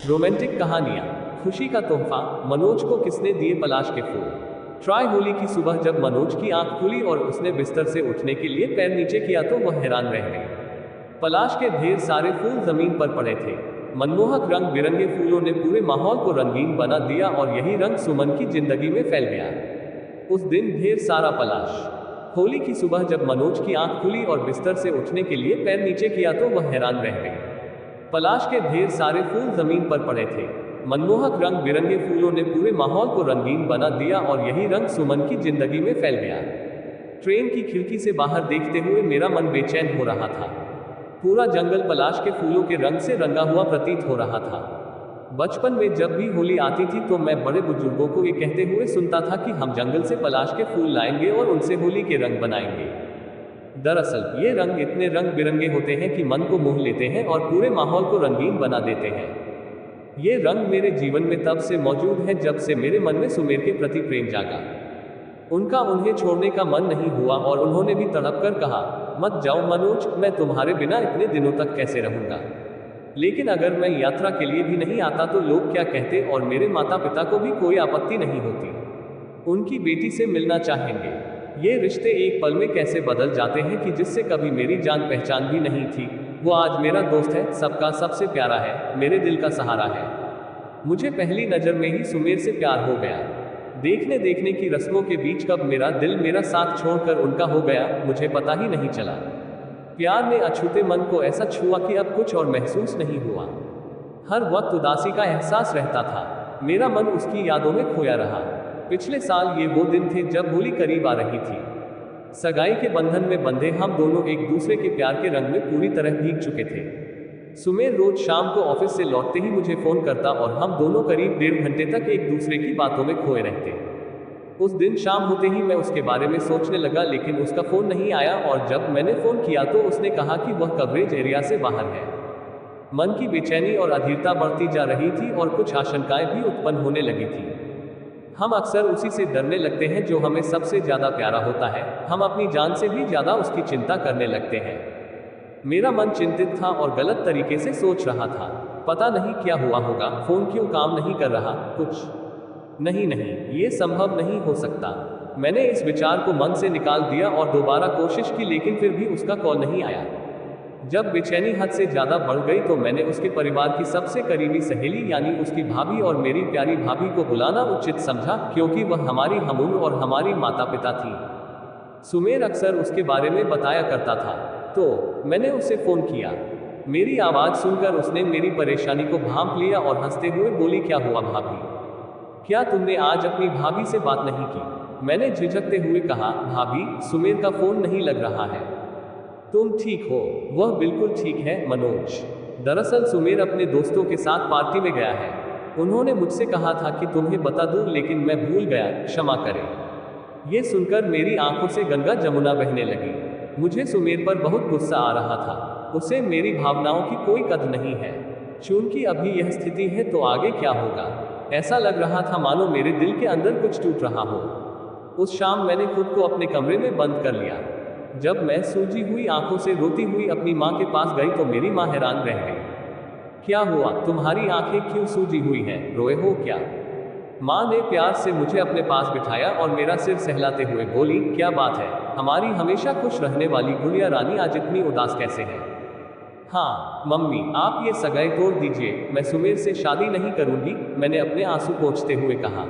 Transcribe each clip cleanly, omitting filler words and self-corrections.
Romantic कहानियां। खुशी का तोहफा, मनोज को किसने दिए पलाश के फूल। ट्राई होली की सुबह जब मनोज की आंख खुली और उसने बिस्तर से उठने के लिए पैर नीचे किया तो वह हैरान रह गई। पलाश के ढेर सारे फूल जमीन पर पड़े थे। मनमोहक रंग बिरंगे फूलों ने पूरे माहौल को रंगीन बना दिया और यही रंग सुमन की जिंदगी में फैल गया। उस दिन ढेर सारा पलाश। होली की सुबह जब मनोज की आंख खुली और बिस्तर से उठने के लिए पैर नीचे किया तो वह हैरान रह गई। पलाश के ढेर सारे फूल जमीन पर पड़े थे। मनमोहक रंग बिरंगे फूलों ने पूरे माहौल को रंगीन बना दिया और यही रंग सुमन की जिंदगी में फैल गया। ट्रेन की खिड़की से बाहर देखते हुए मेरा मन बेचैन हो रहा था। पूरा जंगल पलाश के फूलों के रंग से रंगा हुआ प्रतीत हो रहा था। बचपन में जब भी होली आती थी तो मैं बड़े बुजुर्गों को ये कहते हुए सुनता था कि हम जंगल से पलाश के फूल लाएंगे और उनसे होली के रंग बनाएंगे। दरअसल ये रंग इतने रंग बिरंगे होते हैं कि मन को मोह लेते हैं और पूरे माहौल को रंगीन बना देते हैं। ये रंग मेरे जीवन में तब से मौजूद है जब से मेरे मन में सुमेर के प्रति प्रेम जागा। उनका उन्हें छोड़ने का मन नहीं हुआ और उन्होंने भी तड़प कर कहा, मत जाओ मनोज, मैं तुम्हारे बिना इतने दिनों तक कैसे रहूंगा। लेकिन अगर मैं यात्रा के लिए भी नहीं आता तो लोग क्या कहते और मेरे माता पिता को भी कोई आपत्ति नहीं होती। उनकी बेटी से मिलना चाहेंगे। ये रिश्ते एक पल में कैसे बदल जाते हैं कि जिससे कभी मेरी जान पहचान भी नहीं थी, वो आज मेरा दोस्त है, सबका सबसे प्यारा है, मेरे दिल का सहारा है। मुझे पहली नज़र में ही सुमेर से प्यार हो गया। देखने देखने की रस्मों के बीच कब मेरा दिल मेरा साथ छोड़कर उनका हो गया, मुझे पता ही नहीं चला। प्यार ने अछूते मन को ऐसा छुआ कि अब कुछ और महसूस नहीं हुआ। हर वक्त उदासी का एहसास रहता था। मेरा मन उसकी यादों में खोया रहा। पिछले साल ये वो दिन थे जब होली करीब आ रही थी। सगाई के बंधन में बंधे हम दोनों एक दूसरे के प्यार के रंग में पूरी तरह भीग चुके थे। सुमेर रोज शाम को ऑफिस से लौटते ही मुझे फोन करता और हम दोनों करीब 1.5 घंटे तक एक दूसरे की बातों में खोए रहते। उस दिन शाम होते ही मैं उसके बारे में सोचने लगा, लेकिन उसका फोन नहीं आया और जब मैंने फोन किया तो उसने कहा कि वह कवरेज एरिया से बाहर है। मन की बेचैनी और अधीरता बढ़ती जा रही थी और कुछ आशंकाएं भी उत्पन्न होने लगी थी। हम अक्सर उसी से डरने लगते हैं जो हमें सबसे ज्यादा प्यारा होता है। हम अपनी जान से भी ज्यादा उसकी चिंता करने लगते हैं। मेरा मन चिंतित था और गलत तरीके से सोच रहा था। पता नहीं क्या हुआ होगा, फोन क्यों काम नहीं कर रहा, कुछ नहीं, ये संभव नहीं हो सकता। मैंने इस विचार को मन से निकाल दिया और दोबारा कोशिश की, लेकिन फिर भी उसका कॉल नहीं आया। जब बेचैनी हद से ज्यादा बढ़ गई तो मैंने उसके परिवार की सबसे करीबी सहेली यानी उसकी भाभी और मेरी प्यारी भाभी को बुलाना उचित समझा, क्योंकि वह हमारी हमउम्र और हमारी माता पिता थी। सुमेर अक्सर उसके बारे में बताया करता था, तो मैंने उसे फोन किया। मेरी आवाज सुनकर उसने मेरी परेशानी को भांप लिया और हंसते हुए बोली, क्या हुआ भाभी, क्या तुमने आज अपनी भाभी से बात नहीं की। मैंने झिझकते हुए कहा, भाभी, सुमेर का फोन नहीं लग रहा है। तुम ठीक हो। वह बिल्कुल ठीक है मनोज। दरअसल सुमेर अपने दोस्तों के साथ पार्टी में गया है। उन्होंने मुझसे कहा था कि तुम्हें बता दूं, लेकिन मैं भूल गया, क्षमा करें। ये सुनकर मेरी आंखों से गंगा जमुना बहने लगी। मुझे सुमेर पर बहुत गुस्सा आ रहा था। उसे मेरी भावनाओं की कोई कद्र नहीं है। चूंकि अभी यह स्थिति है तो आगे क्या होगा। ऐसा लग रहा था मानो मेरे दिल के अंदर कुछ टूट रहा हो। उस शाम मैंने खुद को अपने कमरे में बंद कर लिया। जब मैं सूजी हुई आंखों से रोती हुई अपनी माँ के पास गई तो मेरी माँ हैरान रह गई। क्या हुआ, तुम्हारी आंखें क्यों सूजी हुई हैं, रोए हो क्या। माँ ने प्यार से मुझे अपने पास बिठाया और मेरा सिर सहलाते हुए बोली, क्या बात है, हमारी हमेशा खुश रहने वाली गुड़िया रानी आज इतनी उदास कैसे है। हाँ मम्मी, आप ये सगाई तोड़ दीजिए, मैं सुमेर से शादी नहीं करूंगी, मैंने अपने आंसू पोंछते हुए कहा।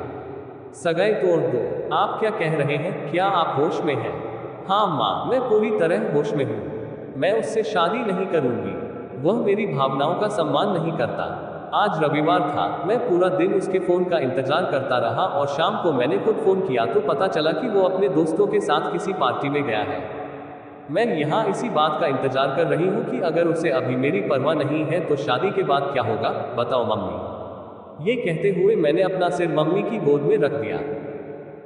सगाई तोड़ दो, आप क्या कह रहे हैं, क्या आप होश में हैं। हाँ माँ, मैं पूरी तरह होश में हूँ। मैं उससे शादी नहीं करूंगी। वह मेरी भावनाओं का सम्मान नहीं करता। आज रविवार था, मैं पूरा दिन उसके फोन का इंतजार करता रहा और शाम को मैंने खुद फोन किया तो पता चला कि वो अपने दोस्तों के साथ किसी पार्टी में गया है। मैं यहाँ इसी बात का इंतजार कर रही हूँ कि अगर उसे अभी मेरी परवाह नहीं है तो शादी के बाद क्या होगा, बताओ मम्मी। ये कहते हुए मैंने अपना सिर मम्मी की गोद में रख दिया।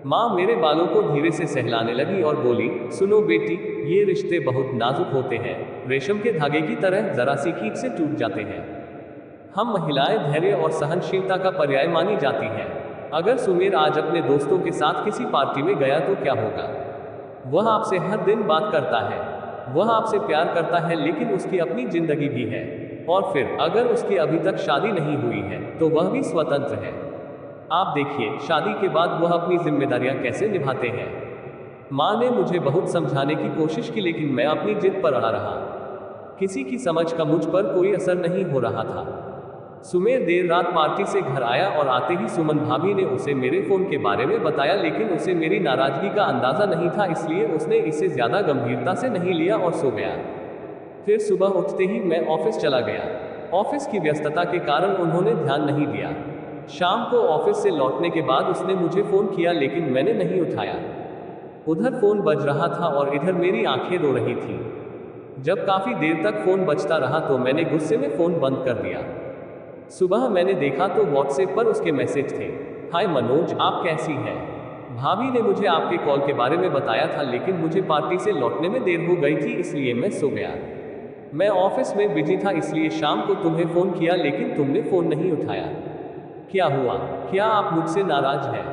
माँ मेरे बालों को धीरे से सहलाने लगी और बोली, सुनो बेटी, ये रिश्ते बहुत नाजुक होते हैं, रेशम के धागे की तरह जरा सी खींच से टूट जाते हैं। हम महिलाएं धैर्य और सहनशीलता का पर्याय मानी जाती हैं। अगर सुमेर आज अपने दोस्तों के साथ किसी पार्टी में गया तो क्या होगा। वह आपसे हर दिन बात करता है, वह आपसे प्यार करता है, लेकिन उसकी अपनी जिंदगी भी है। और फिर अगर उसकी अभी तक शादी नहीं हुई है तो वह भी स्वतंत्र है। आप देखिए शादी के बाद वह अपनी जिम्मेदारियां कैसे निभाते हैं। माँ ने मुझे बहुत समझाने की कोशिश की लेकिन मैं अपनी जिद पर अड़ा रहा। किसी की समझ का मुझ पर कोई असर नहीं हो रहा था। सुमेर देर रात पार्टी से घर आया और आते ही सुमन भाभी ने उसे मेरे फोन के बारे में बताया, लेकिन उसे मेरी नाराजगी का अंदाजा नहीं था, इसलिए उसने इसे ज्यादा गंभीरता से नहीं लिया और सो गया। फिर सुबह उठते ही मैं ऑफिस चला गया। ऑफिस की व्यस्तता के कारण उन्होंने ध्यान नहीं दिया। शाम को ऑफिस से लौटने के बाद उसने मुझे फोन किया लेकिन मैंने नहीं उठाया। उधर फोन बज रहा था और इधर मेरी आंखें रो रही थी। जब काफी देर तक फोन बजता रहा तो मैंने गुस्से में फोन बंद कर दिया। सुबह मैंने देखा तो व्हाट्सएप पर उसके मैसेज थे। हाय मनोज, आप कैसी हैं? भाभी ने मुझे आपके कॉल के बारे में बताया था लेकिन मुझे पार्टी से लौटने में देर हो गई थी इसलिए मैं सो गया। मैं ऑफिस में बिजी था इसलिए शाम को तुम्हें फोन किया लेकिन तुमने फोन नहीं उठाया। क्या हुआ? क्या आप मुझसे नाराज हैं?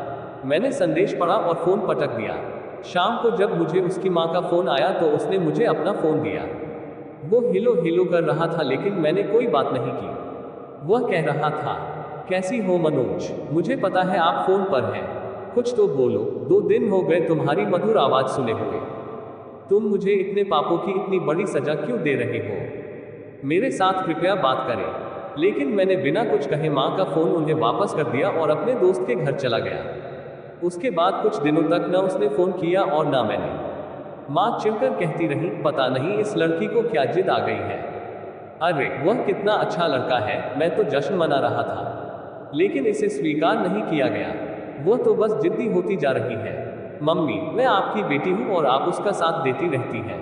मैंने संदेश पढ़ा और फोन पटक दिया। शाम को जब मुझे उसकी माँ का फोन आया तो उसने मुझे अपना फोन दिया। वो हिलो हिलो कर रहा था लेकिन मैंने कोई बात नहीं की। वह कह रहा था, कैसी हो मनोज, मुझे पता है आप फोन पर हैं, कुछ तो बोलो, 2 दिन हो गए तुम्हारी मधुर आवाज सुने हुए। तुम मुझे इतने पापों की इतनी बड़ी सजा क्यों दे रहे हो? मेरे साथ कृपया बात करें। लेकिन मैंने बिना कुछ कहे माँ का फोन उन्हें वापस कर दिया और अपने दोस्त के घर चला गया। उसके बाद कुछ दिनों तक न उसने फोन किया और ना मैंने। माँ चिढ़कर कहती रही, पता नहीं इस लड़की को क्या जिद आ गई है। अरे वह कितना अच्छा लड़का है, मैं तो जश्न मना रहा था, लेकिन इसे स्वीकार नहीं किया गया। वह तो बस जिद्दी होती जा रही है। मम्मी, मैं आपकी बेटी हूँ और आप उसका साथ देती रहती हैं।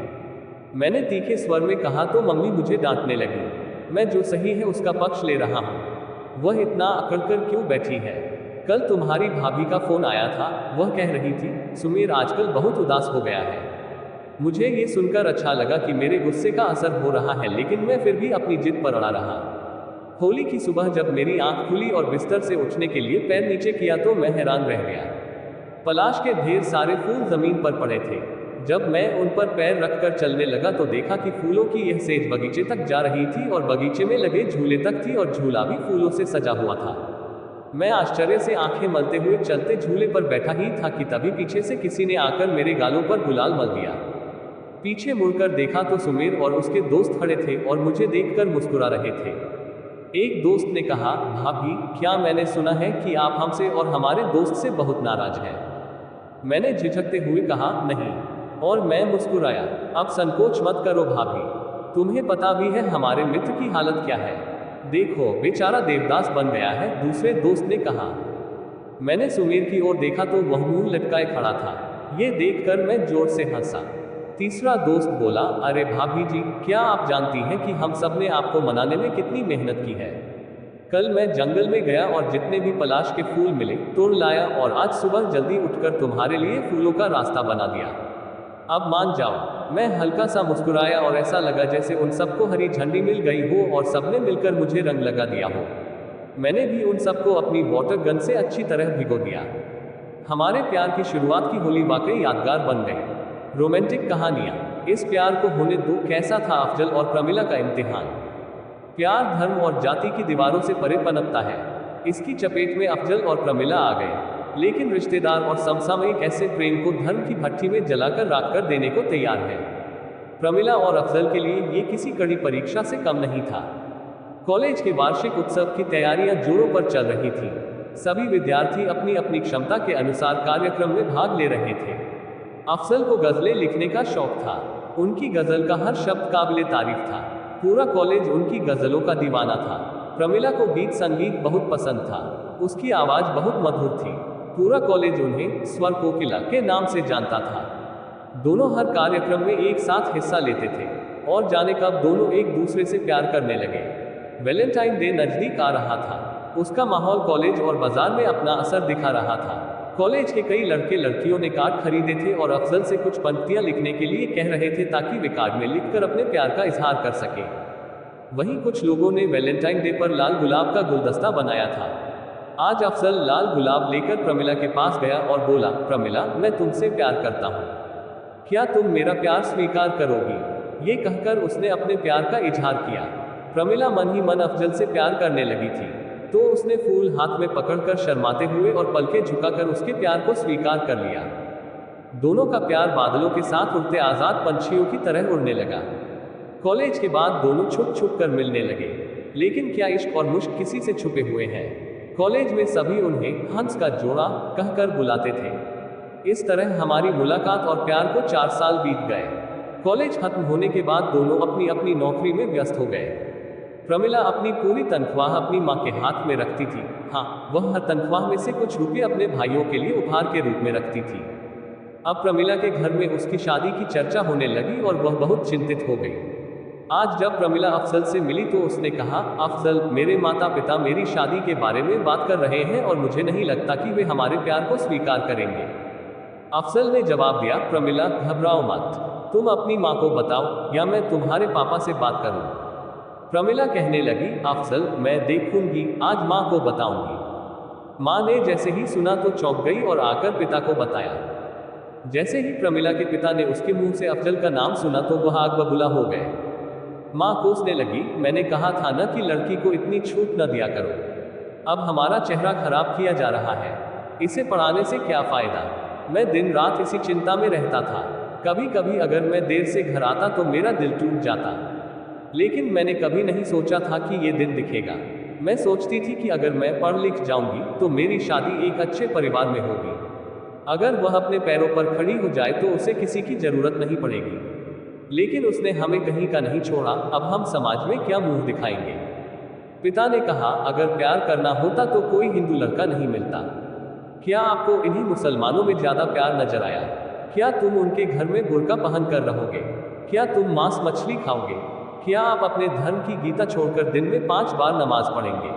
मैंने तीखे स्वर में कहा तो मम्मी मुझे डांटने लगी। मैं जो सही है उसका पक्ष ले रहा हूँ। वह इतना अकड़कर क्यों बैठी है? कल तुम्हारी भाभी का फोन आया था, वह कह रही थी सुमीर आजकल बहुत उदास हो गया है। मुझे ये सुनकर अच्छा लगा कि मेरे गुस्से का असर हो रहा है, लेकिन मैं फिर भी अपनी जिद पर अड़ा रहा। होली की सुबह जब मेरी आंख खुली और बिस्तर से उठने के लिए पैर नीचे किया तो मैं हैरान रह गया। पलाश के ढेर सारे फूल जमीन पर पड़े थे। जब मैं उन पर पैर रखकर चलने लगा तो देखा कि फूलों की यह सेज बगीचे तक जा रही थी और बगीचे में लगे झूले तक थी और झूला भी फूलों से सजा हुआ था। मैं आश्चर्य से आंखें मलते हुए चलते झूले पर बैठा ही था कि तभी पीछे से किसी ने आकर मेरे गालों पर गुलाल मल दिया। पीछे मुड़कर देखा तो सुमीर और उसके दोस्त खड़े थे और मुझे देखकर मुस्कुरा रहे थे। एक दोस्त ने कहा, भाभी, क्या मैंने सुना है कि आप हमसे और हमारे दोस्त से बहुत नाराज हैं? मैंने झिझकते हुए कहा, नहीं, और मैं मुस्कुराया। अब संकोच मत करो भाभी, तुम्हें पता भी है हमारे मित्र की हालत क्या है। देखो, बेचारा देवदास बन गया है, दूसरे दोस्त ने कहा। मैंने सुमीर की ओर देखा तो वह मुंह लटकाए खड़ा था। ये देखकर मैं जोर से हंसा। तीसरा दोस्त बोला, अरे भाभी जी, क्या आप जानती हैं कि हम सब ने आपको मनाने में कितनी मेहनत की है। कल मैं जंगल में गया और जितने भी पलाश के फूल मिले तोड़ लाया और आज सुबह जल्दी उठकर तुम्हारे लिए फूलों का रास्ता बना दिया। अब मान जाओ। मैं हल्का सा मुस्कुराया और ऐसा लगा जैसे उन सबको हरी झंडी मिल गई हो और सबने मिलकर मुझे रंग लगा दिया हो। मैंने भी उन सबको अपनी वाटर गन से अच्छी तरह भिगो दिया। हमारे प्यार की शुरुआत की होली वाकई यादगार बन गई। रोमांटिक कहानियां, इस प्यार को होने दो। कैसा था अफजल और प्रमिला का इम्तिहान। प्यार धर्म और जाति की दीवारों से परे पनपता है। इसकी चपेट में अफजल और प्रमिला आ गए, लेकिन रिश्तेदार और समसामयिक ऐसे प्रेम को धर्म की भट्टी में जलाकर राख कर देने को तैयार है। प्रमिला और अफजल के लिए ये किसी कड़ी परीक्षा से कम नहीं था। कॉलेज के वार्षिक उत्सव की तैयारियां जोरों पर चल रही थी। सभी विद्यार्थी अपनी अपनी क्षमता के अनुसार कार्यक्रम में भाग ले रहे थे। अफजल को गजलें लिखने का शौक था। उनकी गजल का हर शब्द काबिले तारीफ था। पूरा कॉलेज उनकी गजलों का दीवाना था। प्रमिला को गीत संगीत बहुत पसंद था। उसकी आवाज बहुत मधुर थी। पूरा कॉलेज उन्हें स्वर कोकिला के नाम से जानता था। दोनों हर कार्यक्रम में एक साथ हिस्सा लेते थे और जाने कब दोनों एक दूसरे से प्यार करने लगे। वैलेंटाइन डे नजदीक आ रहा था। उसका माहौल कॉलेज और बाजार में अपना असर दिखा रहा था। कॉलेज के कई लड़के लड़कियों ने कार्ड खरीदे थे और अफजल से कुछ पंक्तियां लिखने के लिए कह रहे थे ताकि वे कार्ड में लिखकर अपने प्यार का इजहार कर सके। वहीं कुछ लोगों ने वैलेंटाइन डे पर लाल गुलाब का गुलदस्ता बनाया था। आज अफजल लाल गुलाब लेकर प्रमिला के पास गया और बोला, प्रमिला, मैं तुमसे प्यार करता हूँ, क्या तुम मेरा प्यार स्वीकार करोगी? ये कहकर उसने अपने प्यार का इजहार किया। प्रमिला मन ही मन अफजल से प्यार करने लगी थी, तो उसने फूल हाथ में पकड़कर शर्माते हुए और पलकें झुकाकर उसके प्यार को स्वीकार कर लिया। दोनों का प्यार बादलों के साथ उड़ते आजाद पंछियों की तरह उड़ने लगा। कॉलेज के बाद दोनों छुप छुप कर मिलने लगे, लेकिन क्या इश्क और मुश्क किसी से छुपे हुए हैं। कॉलेज में सभी उन्हें हंस का जोड़ा कहकर बुलाते थे। इस तरह हमारी मुलाकात और प्यार को 4 साल बीत गए। कॉलेज खत्म होने के बाद दोनों अपनी अपनी नौकरी में व्यस्त हो गए। प्रमिला अपनी पूरी तनख्वाह अपनी माँ के हाथ में रखती थी। हाँ, वह हर तनख्वाह में से कुछ रुपए अपने भाइयों के लिए उपहार के रूप में रखती थी। अब प्रमिला के घर में उसकी शादी की चर्चा होने लगी और वह बहुत चिंतित हो गई। आज जब प्रमिला अफजल से मिली तो उसने कहा, अफजल, मेरे माता पिता मेरी शादी के बारे में बात कर रहे हैं और मुझे नहीं लगता कि वे हमारे प्यार को स्वीकार करेंगे। अफजल ने जवाब दिया, प्रमिला, घबराओ मत, तुम अपनी माँ को बताओ या मैं तुम्हारे पापा से बात करूं। प्रमिला कहने लगी, अफजल, मैं देखूंगी, आज माँ को बताऊंगी। माँ ने जैसे ही सुना तो चौंक गई और आकर पिता को बताया। जैसे ही प्रमिला के पिता ने उसके मुंह से अफजल का नाम सुना तो वह आग बबूला हो गए। माँ कोसने लगी, मैंने कहा था ना कि लड़की को इतनी छूट न दिया करो। अब हमारा चेहरा खराब किया जा रहा है, इसे पढ़ाने से क्या फायदा। मैं दिन रात इसी चिंता में रहता था। कभी कभी अगर मैं देर से घर आता तो मेरा दिल टूट जाता, लेकिन मैंने कभी नहीं सोचा था कि ये दिन दिखेगा। मैं सोचती थी कि अगर मैं पढ़ लिख जाऊंगी तो मेरी शादी एक अच्छे परिवार में होगी। अगर वह अपने पैरों पर खड़ी हो जाए तो उसे किसी की जरूरत नहीं पड़ेगी। लेकिन उसने हमें कहीं का नहीं छोड़ा, अब हम समाज में क्या मुंह दिखाएंगे। पिता ने कहा, अगर प्यार करना होता तो कोई हिंदू लड़का नहीं मिलता। क्या आपको इन्हीं मुसलमानों में ज्यादा प्यार नजर आया? क्या तुम उनके घर में बुर्का पहन कर रहोगे? क्या तुम मांस मछली खाओगे? क्या आप अपने धर्म की गीता छोड़कर दिन में 5 बार नमाज पढ़ेंगे?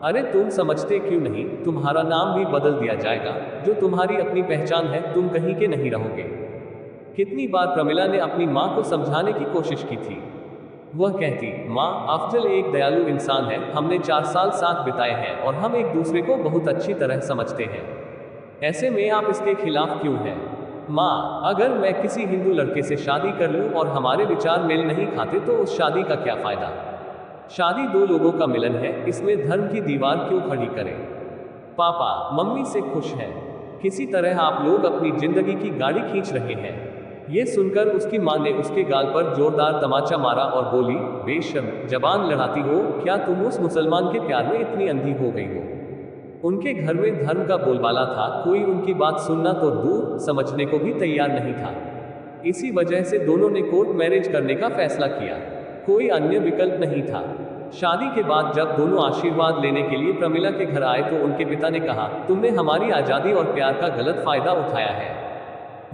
अरे तुम समझते क्यों नहीं, तुम्हारा नाम भी बदल दिया जाएगा। जो तुम्हारी अपनी पहचान है, तुम कहीं के नहीं रहोगे। कितनी बार प्रमिला ने अपनी माँ को समझाने की कोशिश की थी। वह कहती, माँ, अफजल एक दयालु इंसान है, हमने 4 साल साथ बिताए हैं और हम एक दूसरे को बहुत अच्छी तरह समझते हैं। ऐसे में आप इसके खिलाफ क्यों हैं? माँ, अगर मैं किसी हिंदू लड़के से शादी कर लूं और हमारे विचार मेल नहीं खाते तो उस शादी का क्या फायदा। शादी 2 लोगों का मिलन है, इसमें धर्म की दीवार क्यों खड़ी करें। पापा, मम्मी से खुश हैं, किसी तरह आप लोग अपनी जिंदगी की गाड़ी खींच रहे हैं। ये सुनकर उसकी माँ ने उसके गाल पर जोरदार तमाचा मारा और बोली, बेशर्म, जबान लड़ाती हो, क्या तुम उस मुसलमान के प्यार में इतनी अंधी हो गई हो? उनके घर में धर्म का बोलबाला था, कोई उनकी बात सुनना तो दूर, समझने को भी तैयार नहीं था। इसी वजह से दोनों ने कोर्ट मैरिज करने का फैसला किया, कोई अन्य विकल्प नहीं था। शादी के बाद जब दोनों आशीर्वाद लेने के लिए प्रमिला के घर आए तो उनके पिता ने कहा, तुमने हमारी आज़ादी और प्यार का गलत फायदा उठाया है।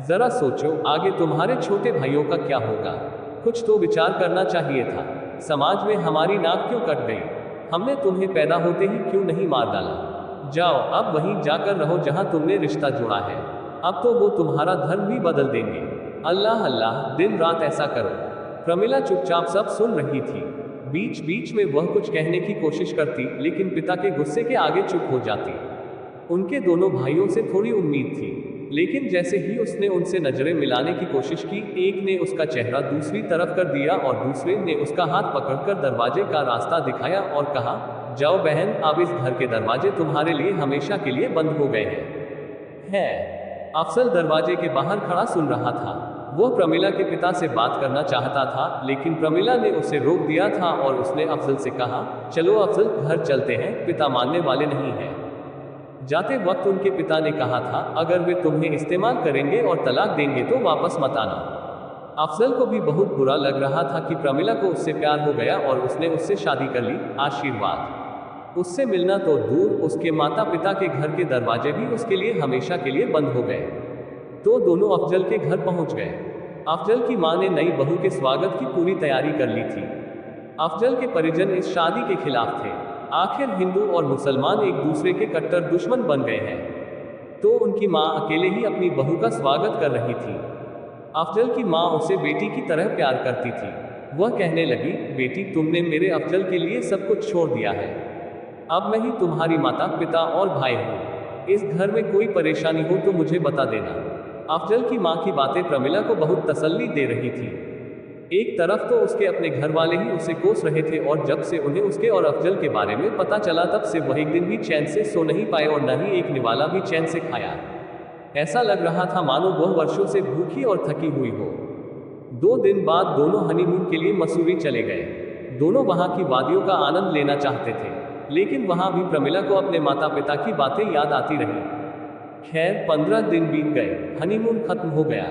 जरा सोचो, आगे तुम्हारे छोटे भाइयों का क्या होगा। कुछ तो विचार करना चाहिए था। समाज में हमारी नाक क्यों कट गई? हमने तुम्हें पैदा होते ही क्यों नहीं मार डाला? जाओ, अब वहीं जाकर रहो जहां तुमने रिश्ता जोड़ा है। अब तो वो तुम्हारा धर्म भी बदल देंगे। अल्लाह अल्लाह, दिन रात ऐसा करो। प्रमिला चुपचाप सब सुन रही थी। बीच बीच में वह कुछ कहने की कोशिश करती, लेकिन पिता के गुस्से के आगे चुप हो जाती। उनके दोनों भाइयों से थोड़ी उम्मीद थी, लेकिन जैसे ही उसने उनसे नजरें मिलाने की कोशिश की, एक ने उसका चेहरा दूसरी तरफ कर दिया और दूसरे ने उसका हाथ पकड़कर दरवाजे का रास्ता दिखाया और कहा, जाओ बहन, अब इस घर के दरवाजे तुम्हारे लिए हमेशा के लिए बंद हो गए हैं। अफजल दरवाजे के बाहर खड़ा सुन रहा था। वह प्रमिला के पिता से बात करना चाहता था, लेकिन प्रमिला ने उसे रोक दिया था और उसने अफजल से कहा, चलो अफजल, घर चलते हैं, पिता मानने वाले नहीं हैं। जाते वक्त उनके पिता ने कहा था, अगर वे तुम्हें इस्तेमाल करेंगे और तलाक देंगे तो वापस मत आना। अफजल को भी बहुत बुरा लग रहा था कि प्रमिला को उससे प्यार हो गया और उसने उससे शादी कर ली। आशीर्वाद, उससे मिलना तो दूर, उसके माता पिता के घर के दरवाजे भी उसके लिए हमेशा के लिए बंद हो गए। तो दोनों अफजल के घर पहुंच गए। अफजल की मां ने नई बहू के स्वागत की पूरी तैयारी कर ली थी। अफजल के परिजन इस शादी के खिलाफ थे। आखिर हिंदू और मुसलमान एक दूसरे के कट्टर दुश्मन बन गए हैं। तो उनकी मां अकेले ही अपनी बहू का स्वागत कर रही थी। अफजल की मां उसे बेटी की तरह प्यार करती थी। वह कहने लगी, बेटी, तुमने मेरे अफजल के लिए सब कुछ छोड़ दिया है। अब मैं ही तुम्हारी माता पिता और भाई हूँ। इस घर में कोई परेशानी हो तो मुझे बता देना। अफजल की मां की बातें प्रमिला को बहुत तसल्ली दे रही थी। एक तरफ तो उसके अपने घर वाले ही उसे कोस रहे थे, और जब से उन्हें उसके और अफजल के बारे में पता चला तब से वह एक दिन भी चैन से सो नहीं पाए और न ही एक निवाला भी चैन से खाया। ऐसा लग रहा था मानो वह वर्षों से भूखी और थकी हुई हो। 2 दिन बाद दोनों हनीमून के लिए मसूरी चले गए। दोनों वहां की वादियों का आनंद लेना चाहते थे, लेकिन वहां भी प्रमिला को अपने माता पिता की बातें याद आती रही। खैर 15 दिन बीत गए, हनीमून खत्म हो गया।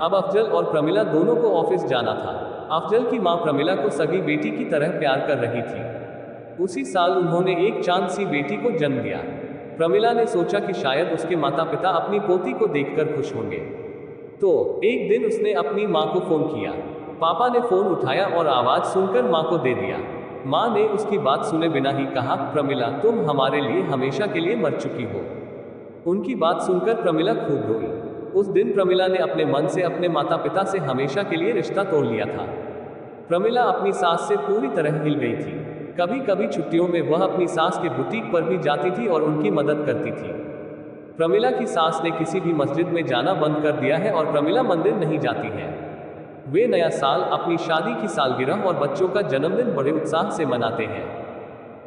अब अफजल और प्रमिला दोनों को ऑफिस जाना था। अफजल की मां प्रमिला को सगी बेटी की तरह प्यार कर रही थी। उसी साल उन्होंने एक चांद सी बेटी को जन्म दिया। प्रमिला ने सोचा कि शायद उसके माता पिता अपनी पोती को देखकर खुश होंगे। तो एक दिन उसने अपनी मां को फोन किया। पापा ने फोन उठाया और आवाज सुनकर मां को दे दिया। मां ने उसकी बात सुने बिना ही कहा, प्रमिला तुम हमारे लिए हमेशा के लिए मर चुकी हो। उनकी बात सुनकर प्रमिला खूब रोई। उस दिन प्रमिला ने अपने मन से अपने माता पिता से हमेशा के लिए रिश्ता तोड़ लिया था। प्रमिला अपनी सास से पूरी तरह हिल गई थी। कभी कभी छुट्टियों में वह अपनी सास के बुटीक पर भी जाती थी और उनकी मदद करती थी। प्रमिला की सास ने किसी भी मस्जिद में जाना बंद कर दिया है और प्रमिला मंदिर नहीं जाती है। वे नया साल, अपनी शादी की सालगिरह और बच्चों का जन्मदिन बड़े उत्साह से मनाते हैं।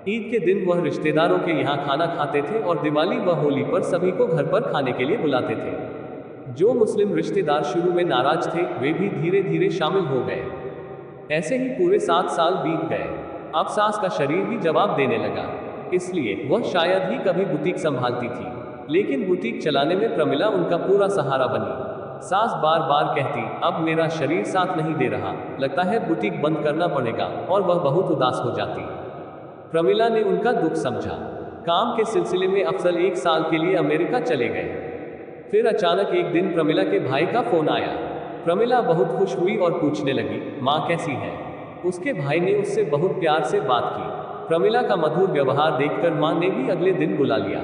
ईद के दिन वह रिश्तेदारों के यहाँ खाना खाते थे और दिवाली व होली पर सभी को घर पर खाने के लिए बुलाते थे। जो मुस्लिम रिश्तेदार शुरू में नाराज थे, वे भी धीरे धीरे शामिल हो गए। ऐसे ही पूरे 7 साल बीत गए। अब सास का शरीर भी जवाब देने लगा, इसलिए वह शायद ही कभी बुटीक संभालती थी, लेकिन बुटीक चलाने में प्रमिला उनका पूरा सहारा बनी। सास बार बार कहती, अब मेरा शरीर साथ नहीं दे रहा, लगता है बुटीक बंद करना पड़ेगा, और वह बहुत उदास हो जाती। प्रमिला ने उनका दुख समझा। काम के सिलसिले में अफजल 1 साल के लिए अमेरिका चले गए। फिर अचानक एक दिन प्रमिला के भाई का फोन आया। प्रमिला बहुत खुश हुई और पूछने लगी, माँ कैसी है? उसके भाई ने उससे बहुत प्यार से बात की। प्रमिला का मधुर व्यवहार देखकर माँ ने भी अगले दिन बुला लिया।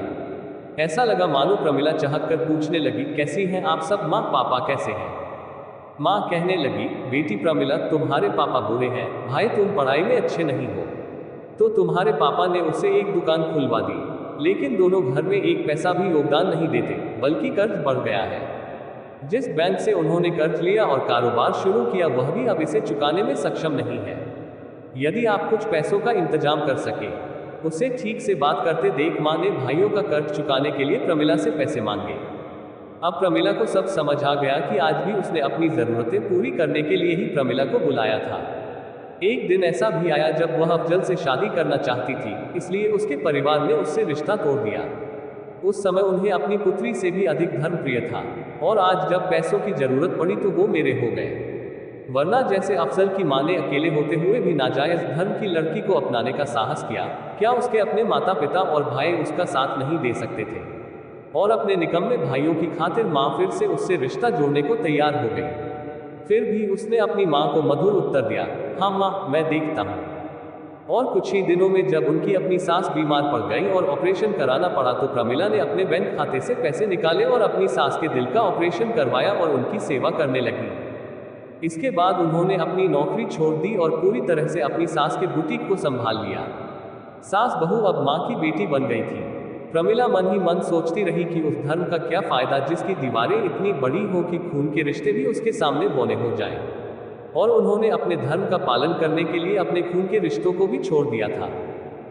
ऐसा लगा मानो प्रमिला चाहत कर पूछने लगी, कैसी हैं आप सब माँ, पापा कैसे हैं? माँ कहने लगी, बेटी प्रमिला तुम्हारे पापा बुरे हैं, भाई तुम पढ़ाई में अच्छे नहीं हो, तो तुम्हारे पापा ने उसे एक दुकान खुलवा दी, लेकिन दोनों घर में एक पैसा भी योगदान नहीं देते, बल्कि कर्ज बढ़ गया है। जिस बैंक से उन्होंने कर्ज लिया और कारोबार शुरू किया वह भी अब इसे चुकाने में सक्षम नहीं है। यदि आप कुछ पैसों का इंतजाम कर सके। उसे ठीक से बात करते देख माँ ने भाइयों का कर्ज चुकाने के लिए प्रमिला से पैसे मांगे। अब प्रमिला को सब समझ आ गया कि आज भी उसने अपनी जरूरतें पूरी करने के लिए ही प्रमिला को बुलाया था। एक दिन ऐसा भी आया जब वह अफजल से शादी करना चाहती थी, इसलिए उसके परिवार ने उससे रिश्ता तोड़ दिया। उस समय उन्हें अपनी पुत्री से भी अधिक धर्मप्रिय था, और आज जब पैसों की जरूरत पड़ी तो वो मेरे हो गए। वरना जैसे अफजल की मां ने अकेले होते हुए भी नाजायज धर्म की लड़की को अपनाने का साहस किया, क्या उसके अपने माता पिता और भाई उसका साथ नहीं दे सकते थे? और अपने निकम्मे भाइयों की खातिर मां फिर से उससे रिश्ता जोड़ने को तैयार हो गई। फिर भी उसने अपनी मां को मधुर उत्तर दिया, हाँ मां, मैं देखता हूँ। और कुछ ही दिनों में जब उनकी अपनी सास बीमार पड़ गई और ऑपरेशन कराना पड़ा तो प्रमिला ने अपने बैंक खाते से पैसे निकाले और अपनी सास के दिल का ऑपरेशन करवाया और उनकी सेवा करने लगी। इसके बाद उन्होंने अपनी नौकरी छोड़ दी और पूरी तरह से अपनी सास के बुटीक को संभाल लिया। सास बहू अब माँ की बेटी बन गई थी। प्रमिला मन ही मन सोचती रही कि उस धर्म का क्या फायदा जिसकी दीवारें इतनी बड़ी हो कि खून के रिश्ते भी उसके सामने बौने हो जाएं। और उन्होंने अपने धर्म का पालन करने के लिए अपने खून के रिश्तों को भी छोड़ दिया था।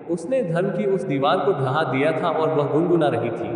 उसने धर्म की उस दीवार को ढहा दिया था और वह गुनगुना रही थी,